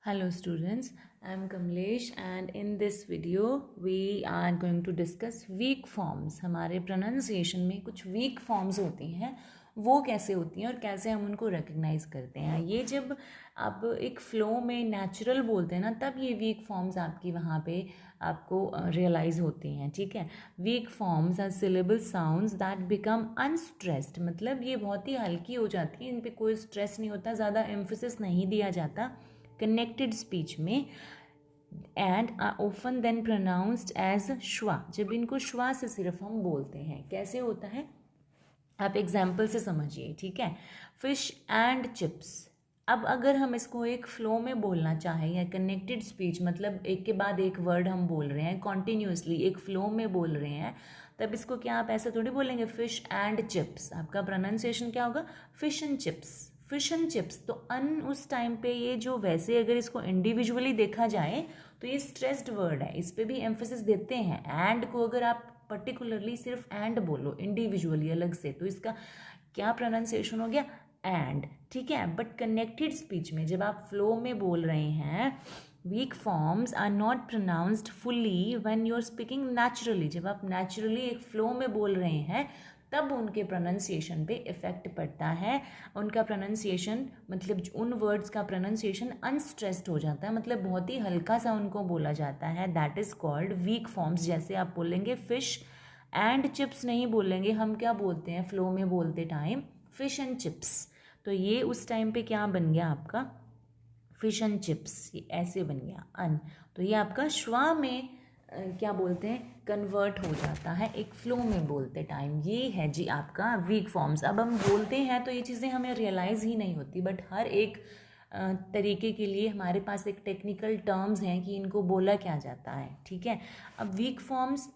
Hello students, I am Kamlesh and in this video we are going to discuss weak forms. हमारे pronunciation में कुछ weak forms होती हैं, वो कैसे होती हैं और कैसे हम उनको recognize करते हैं. ये जब आप एक flow में natural बोलते हैं ना, तब ये weak forms आपकी वहाँ पे आपको realize होती हैं. ठीक है. Weak forms are syllable sounds that become unstressed. मतलब ये बहुत ही हल्की हो जाती है, इन पे कोई stress नहीं होता, ज़्यादा emphasis नहीं दिया जाता कनेक्टेड स्पीच में and are often then pronounced as schwa. जब इनको श्वा से सिर्फ हम बोलते हैं. कैसे होता है आप एग्जाम्पल से समझिए. ठीक है. Fish and chips. अब अगर हम इसको एक फ्लो में बोलना चाहें या कनेक्टेड स्पीच मतलब एक के बाद एक वर्ड हम बोल रहे हैं कॉन्टिन्यूसली एक फ्लो में बोल रहे हैं, तब इसको क्या आप ऐसा थोड़ी बोलेंगे फिश एंड चिप्स. आपका प्रोनाउंसिएशन क्या होगा? Fish and chips. Fish and chips. तो उस टाइम पे ये जो वैसे अगर इसको इंडिविजुअली देखा जाए तो ये स्ट्रेस्ड वर्ड है, इस पे भी एम्फेसिस देते हैं. एंड को अगर आप पर्टिकुलरली सिर्फ एंड बोलो इंडिविजुअली अलग से, तो इसका क्या प्रोनाउंसिएशन हो गया? एंड. ठीक है. बट कनेक्टेड स्पीच में जब आप फ्लो में बोल रहे हैं, weak forms are not pronounced fully when you are speaking naturally. जब आप नेचुरली एक फ्लो में बोल रहे हैं तब उनके प्रोनाउंसिएशन पे इफेक्ट पड़ता है. उनका प्रोनाउंसिएशन मतलब उन वर्ड्स का प्रोनाउंसिएशन अनस्ट्रेस्ड हो जाता है, मतलब बहुत ही हल्का सा उनको बोला जाता है. That is called weak forms. जैसे आप बोलेंगे फिश एंड चिप्स नहीं बोलेंगे, हम क्या बोलते हैं फ्लो में बोलते टाइम? Fish and chips. तो ये उस टाइम पे क्या बन गया आपका? Fish and chips. ये ऐसे बन गया अन. तो ये आपका श्वा में क्या बोलते हैं कन्वर्ट हो जाता है एक फ्लो में बोलते टाइम. ये है जी आपका वीक फॉर्म्स. अब हम बोलते हैं तो ये चीज़ें हमें रियलाइज़ ही नहीं होती, बट हर एक तरीके के लिए हमारे पास एक टेक्निकल टर्म्स हैं कि इनको बोला क्या जाता है. ठीक है. अब weak forms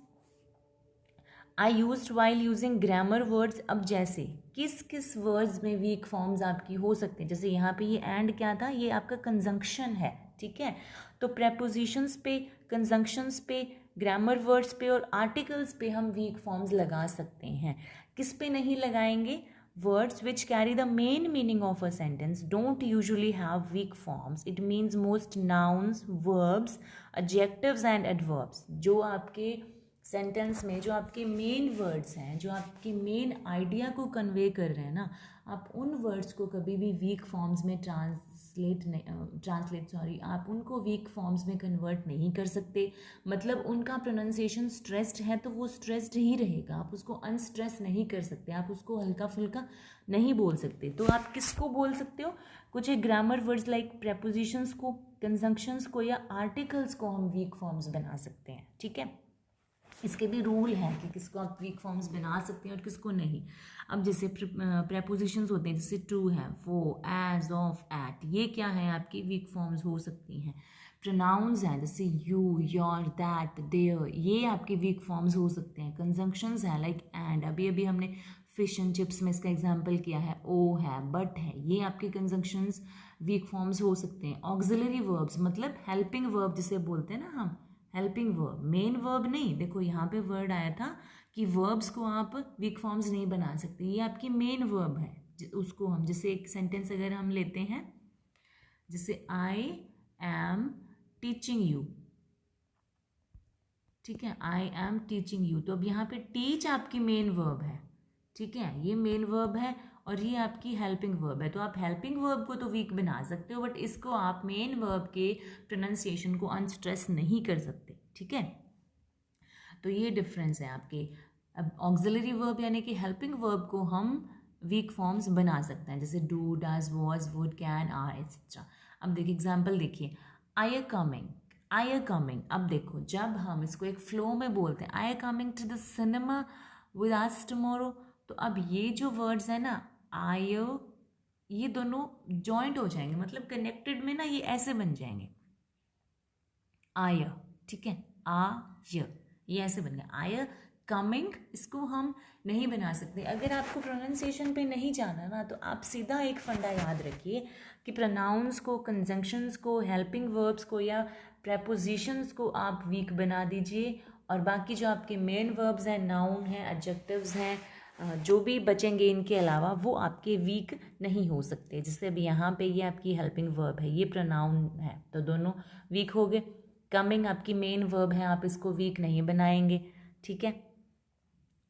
I used while using grammar words. अब जैसे किस किस वर्ड्स में वीक फॉर्म्स आपकी हो सकते हैं, जैसे यहाँ पे ये एंड क्या था, ये आपका कंजंक्शन है. ठीक है. तो प्रेपोजिशंस पे, कंजंक्शंस पे, ग्रामर वर्ड्स पे और आर्टिकल्स पे हम वीक फॉर्म्स लगा सकते हैं. किस पे नहीं लगाएंगे? Words which carry the main meaning of a sentence don't usually have weak forms. It means most nouns, verbs, adjectives and adverbs. जो आपके सेंटेंस में जो आपके मेन वर्ड्स हैं, जो आपके मेन आइडिया को कन्वे कर रहे हैं ना, आप उन वर्ड्स को कभी भी वीक फॉर्म्स में आप उनको वीक फॉर्म्स में कन्वर्ट नहीं कर सकते. मतलब उनका प्रोनाउंसिएशन स्ट्रेस्ड है तो वो स्ट्रेस्ड ही रहेगा, आप उसको अनस्ट्रेस नहीं कर सकते, आप उसको हल्का फुल्का नहीं बोल सकते. तो आप किसको बोल सकते हो? कुछ एक ग्रामर वर्ड्स लाइक प्रेपोजिशंस को, कंजंक्शंस को या आर्टिकल्स को हम वीक फॉर्म्स बना सकते हैं. ठीक है. इसके भी रूल हैं कि किसको आप वीक फॉर्म्स बना सकते हैं और किसको नहीं. अब जैसे प्रेपोजिशंस होते हैं, जैसे टू है, वो, एज, ऑफ, एट, ये क्या है आपकी वीक फॉर्म्स हो सकती हैं. प्रोनाउंस हैं जैसे यू, योर, दैट, देयर, ये आपके वीक फॉर्म्स हो सकते हैं. कंजंक्शंस हैं लाइक एंड. अभी अभी हमने फिश एंड चिप्स में इसका एग्जाम्पल किया है. ओ है, बट है, ये आपके कंजंक्शंस वीक फॉर्म्स हो सकते हैं. ऑक्सिलरी वर्ब्स मतलब हेल्पिंग वर्ब जिसे बोलते हैं ना हम, हेल्पिंग वर्ब, मेन वर्ब नहीं. देखो यहाँ पे वर्ड आया था कि वर्ब्स को आप वीक फॉर्म्स नहीं बना सकते, ये आपकी मेन वर्ब है. उसको हम जैसे एक सेंटेंस अगर हम लेते हैं, जैसे आई एम टीचिंग यू. ठीक है. I am teaching you. तो अब यहाँ पे टीच आपकी मेन वर्ब है. ठीक है. ये मेन वर्ब है और ये आपकी हेल्पिंग वर्ब है. तो आप हेल्पिंग वर्ब को तो वीक बना सकते हो, बट इसको आप मेन वर्ब के प्रोनाउंसिएशन को अनस्ट्रेस नहीं कर सकते. ठीक है. तो ये डिफरेंस है आपके. अब ऑक्सिलरी वर्ब यानी कि हेल्पिंग वर्ब को हम वीक फॉर्म्स बना सकते हैं, जैसे do, does, was, would, can, are, etcetera. अब देखिए एग्जाम्पल देखिए. I are coming. I are coming. अब देखो जब हम इसको एक फ्लो में बोलते हैं, I are coming to the cinema with us tomorrow, तो अब ये जो वर्ड्स है ना, आई, ये दोनों जॉइंट हो जाएंगे, मतलब कनेक्टेड में ना ये ऐसे बन जाएंगे आय. ठीक है. आय, ये ऐसे बन गया आय कमिंग. इसको हम नहीं बना सकते. अगर आपको प्रोनाउंसिएशन पे नहीं जाना ना, तो आप सीधा एक फंडा याद रखिए कि प्रोनाउंस को, कंजंक्शंस को, हेल्पिंग वर्ब्स को या प्रेपोजिशंस को आप वीक बना दीजिए, और बाकी जो आपके मेन वर्ब्स हैं, नाउन हैं, एडजेक्टिव्स हैं, जो भी बचेंगे इनके अलावा वो आपके वीक नहीं हो सकते। जैसे अभी यहाँ पे ये आपकी हेल्पिंग वर्ब है, ये प्रोनाउन है, तो दोनों वीक हो गए। कमिंग आपकी मेन वर्ब है, आप इसको वीक नहीं बनाएंगे, ठीक है।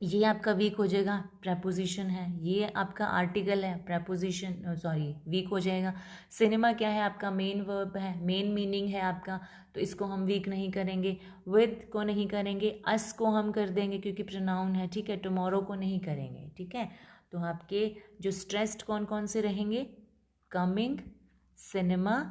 ये आपका वीक हो जाएगा, प्रेपोजिशन है। ये आपका आर्टिकल है, प्रेपोजिशन सॉरी वीक हो जाएगा। सिनेमा क्या है, आपका मेन वर्ब है, मेन मीनिंग है आपका, तो इसको हम वीक नहीं करेंगे। विद को नहीं करेंगे, अस को हम कर देंगे क्योंकि प्रोनाउन है, ठीक है। टुमारो को नहीं करेंगे, ठीक है। तो आपके जो स्ट्रेस्ड कौन कौन से रहेंगे, कमिंग, सिनेमा,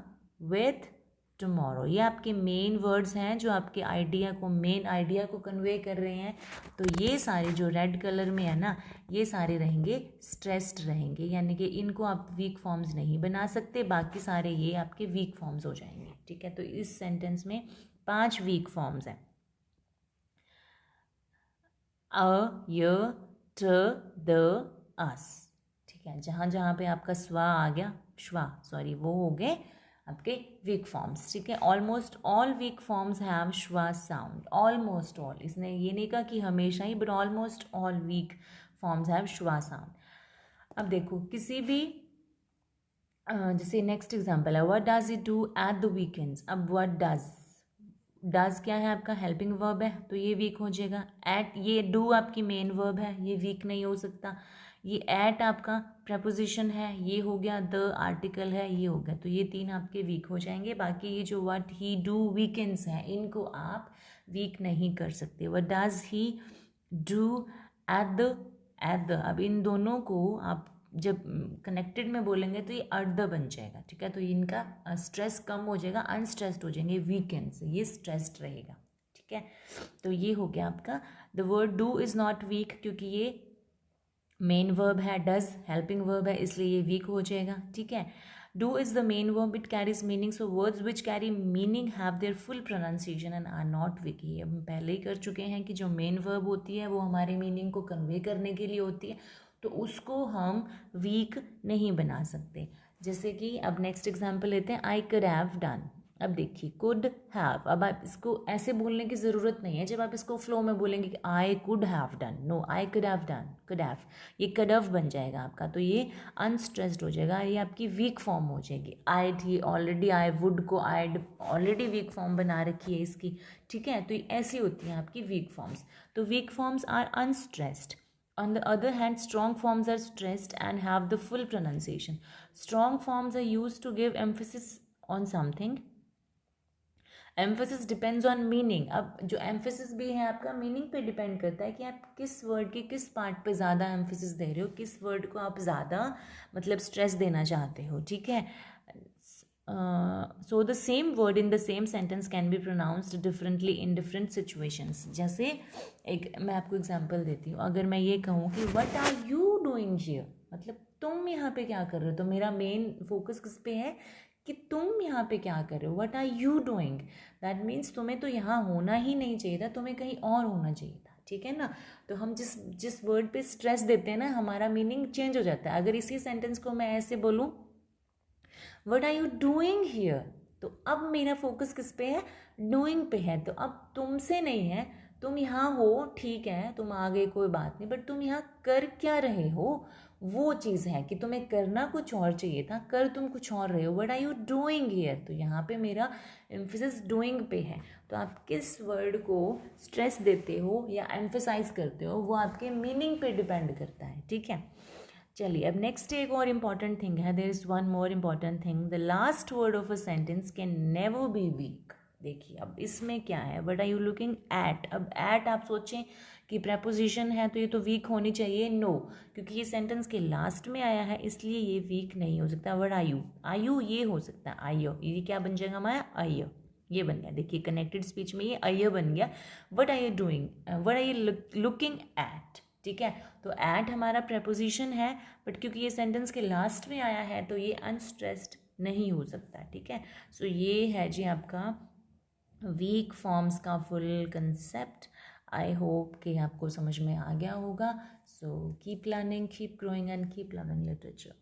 विथ, टुमारो। ये आपके मेन वर्ड्स हैं जो आपके आइडिया को, मेन आइडिया को कन्वे कर रहे हैं। तो ये सारे जो रेड कलर में है ना, ये सारे रहेंगे स्ट्रेस्ड रहेंगे, यानी कि इनको आप वीक फॉर्म्स नहीं बना सकते, बाकी सारे ये आपके वीक फॉर्म्स हो जाएंगे, ठीक है। तो इस सेंटेंस में 5 वीक फॉर्म्स हैं, अ, य, ट, द, अस, ठीक है। जहाँ जहाँ पे आपका स्वा आ गया, श्वा सॉरी, वो हो गए आपके वीक फॉर्म्स, ठीक है। Almost all weak forms have schwa sound, almost all, इसने ये नहीं कहा कि हमेशा ही, but almost all weak forms have schwa sound. अब देखो किसी भी जैसे नेक्स्ट एग्जांपल है, what does it do at the weekends. अब व्हाट डज क्या है आपका, हेल्पिंग वर्ब है, तो ये वीक हो जाएगा। एट, ये डू आपकी मेन वर्ब है, ये वीक नहीं हो सकता। ये एट आपका प्रपोजिशन है, ये हो गया, द आर्टिकल है, ये हो गया, तो ये 3 आपके वीक हो जाएंगे। बाकी ये जो व्हाट ही डू वीकेंड्स हैं, इनको आप वीक नहीं कर सकते। What does he do at the, अब इन दोनों को आप जब कनेक्टेड में बोलेंगे तो ये अर्ध बन जाएगा, ठीक है। तो इनका स्ट्रेस कम हो जाएगा, अनस्ट्रेस्ड हो जाएंगे, वीकेंड से ये स्ट्रेस्ड रहेगा, ठीक है। तो ये हो गया आपका। The word do is not weak, क्योंकि ये मेन वर्ब है, डज हेल्पिंग वर्ब है, इसलिए ये वीक हो जाएगा, ठीक है। Do is the main verb, it carries meaning, so words which carry meaning have their full pronunciation and are not weak. ये हम पहले ही कर चुके हैं कि जो मेन वर्ब होती है वो हमारे मीनिंग को कन्वे करने के लिए होती है, तो उसको हम वीक नहीं बना सकते। जैसे कि अब नेक्स्ट एग्जाम्पल लेते हैं, आई कुड हैव डन। अब देखिए कुड हैव, अब आप इसको ऐसे बोलने की ज़रूरत नहीं है। जब आप इसको फ्लो में बोलेंगे कि I could have done, no, I could have done, could have, ये कुड हैव बन जाएगा आपका, तो ये अनस्ट्रेस्ड हो जाएगा, ये आपकी वीक फॉर्म हो जाएगी। आइड, ये ऑलरेडी आई वुड को आइड ऑलरेडी वीक फॉर्म बना रखी है इसकी, ठीक है। तो ये ऐसी होती हैं आपकी वीक फॉर्म्स। तो weak forms are unstressed. On the other hand, strong forms are stressed and have the full pronunciation. Strong forms are used to give emphasis on something. Emphasis depends on meaning. अब जो emphasis भी है आपका meaning पे depend करता है कि आप किस वर्ड के किस पार्ट पे ज़्यादा emphasis दे रहे हो, किस वर्ड को आप ज़्यादा मतलब स्ट्रेस देना चाहते हो, ठीक है। So the same word in the same sentence can be pronounced differently in different situations. जैसे एक मैं आपको एग्जांपल देती हूँ, अगर मैं ये कहूँ कि what are you doing here, मतलब तुम यहाँ पे क्या कर रहे हो, तो मेरा मेन फोकस किस पे है कि तुम यहाँ पे क्या कर रहे हो। what are you doing, that means तुम्हें तो यहाँ होना ही नहीं चाहिए था, तुम्हें कहीं और होना चाहिए था, ठीक है ना। तो हम जिस जिस वर्ड पे स्ट्रेस देते हैं ना, हमारा मीनिंग चेंज हो जाता है। अगर इसी सेंटेंस को मैं ऐसे बोलूँ, what are you doing here, तो अब मेरा फोकस किस पे है, डूइंग पे है। तो अब तुमसे नहीं है, तुम यहाँ हो, ठीक है, तुम आ गए कोई बात नहीं, बट तुम यहाँ कर क्या रहे हो, वो चीज़ है कि तुम्हें करना कुछ और चाहिए था, कर तुम कुछ और रहे हो। What are you doing here, तो यहाँ पे मेरा एम्फेसिस डूइंग पे है। तो आप किस वर्ड को स्ट्रेस देते हो या एम्फेसाइज करते हो, वो आपके मीनिंग पे डिपेंड करता है, ठीक है। चलिए अब नेक्स्ट एक और इम्पॉर्टेंट थिंग है, there is one more important thing, the last word of a sentence can never be weak. देखिए अब इसमें क्या है, what are you looking at. अब एट आप सोचें कि प्रेपोजिशन है तो ये तो वीक होनी चाहिए, नो, क्योंकि ये सेंटेंस के लास्ट में आया है इसलिए ये वीक नहीं हो सकता। व्हाट आर यू, आयु ये हो सकता है, आयो, ये क्या बन जाएगा हमारा, आयो, ये बन गया। देखिए कनेक्टेड स्पीच में ये आयो बन गया। What are you doing, what are you looking at, ठीक है। तो एट हमारा प्रेपोजिशन है, बट क्योंकि ये सेंटेंस के लास्ट में आया है तो ये अनस्ट्रेस्ड नहीं हो सकता, ठीक है। सो ये है जी आपका वीक फॉर्म्स का फुल कंसेप्ट। आई होप कि आपको समझ में आ गया होगा। So keep learning, keep growing and keep learning literature.